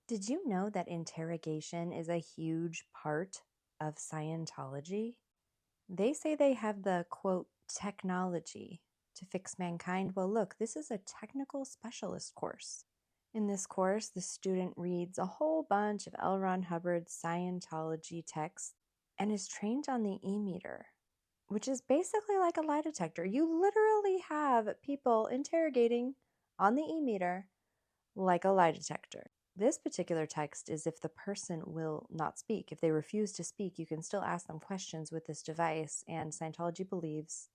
Did you know that interrogation is a huge part of Scientology? They say they have the quote, technology to fix mankind. Well, look, this is a technical specialist course. In this course, the student reads a whole bunch of L. Ron Hubbard's Scientology texts and is trained on the E-meter, which is basically like a lie detector. You literally have people interrogating on the E-meter like a lie detector. This particular text is if the person will not speak. If they refuse to speak, you can still ask them questions with this device, and Scientology believes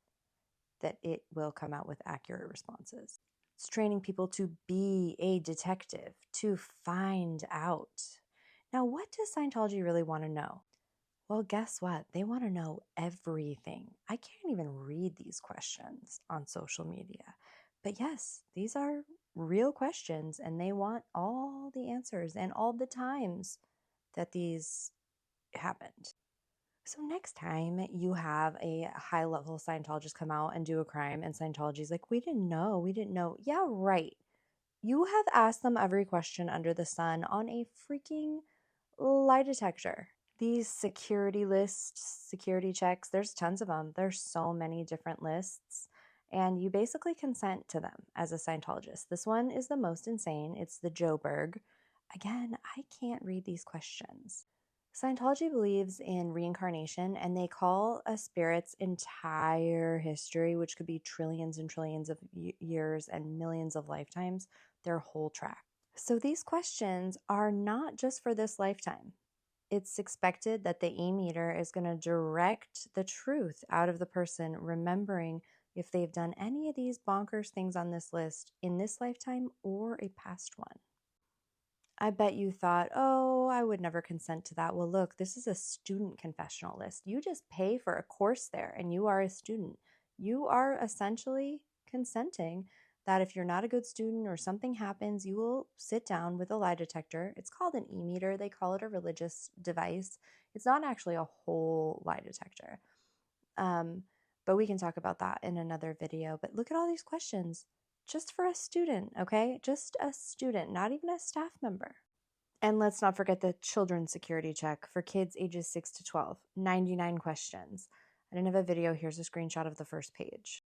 that it will come out with accurate responses. It's training people to be a detective, to find out. Now, what does Scientology really want to know? Well, guess what? They want to know everything. I can't even read these questions on social media. But yes, these are real questions, and they want all the answers and all the times that these happened. So next time you have a high-level Scientologist come out and do a crime, and Scientology's like, we didn't know. Yeah, right. You have asked them every question under the sun on a freaking lie detector. These security lists, security checks, there's tons of them. There's so many different lists, and you basically consent to them as a Scientologist. This one is the most insane. It's the Joburg. Again, I can't read these questions. Scientology believes in reincarnation, and they call a spirit's entire history, which could be trillions and trillions of years and millions of lifetimes, their whole track. So these questions are not just for this lifetime. It's expected that the E-meter is going to direct the truth out of the person, remembering if they've done any of these bonkers things on this list in this lifetime or a past one. I bet you thought, oh, I would never consent to that. Well, look, this is a student confessional list. You just pay for a course there and you are a student. You are essentially consenting that if you're not a good student or something happens, you will sit down with a lie detector. It's called an E-meter. They call it a religious device. It's not actually a whole lie detector. But we can talk about that in another video. But look at all these questions just for a student, okay? Just a student, not even a staff member. And let's not forget the children's security check for kids ages 6 to 12. 99 questions. I didn't have a video. Here's a screenshot of the first page.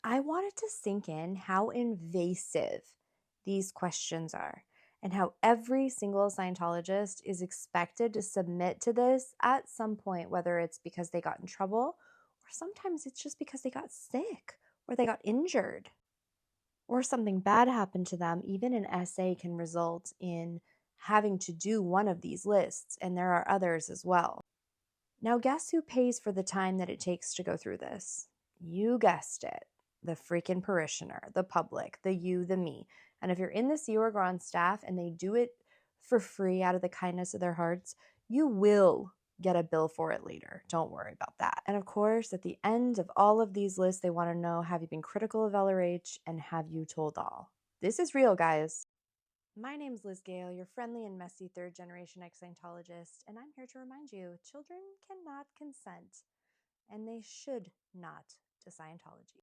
I wanted to sink in how invasive these questions are and how every single Scientologist is expected to submit to this at some point, whether it's because they got in trouble or sometimes it's just because they got sick or they got injured or something bad happened to them. Even an SA can result in having to do one of these lists, and there are others as well. Now, guess who pays for the time that it takes to go through this? You guessed it. The freaking parishioner, the public, the you, the me. And if you're in this you or on staff and they do it for free out of the kindness of their hearts, you will get a bill for it later. Don't worry about that. And of course, at the end of all of these lists, they want to know, have you been critical of LRH and have you told all? This is real, guys. My name's Liz Gale, your friendly and messy third-generation ex-Scientologist, and I'm here to remind you, children cannot consent, and they should not, to Scientology.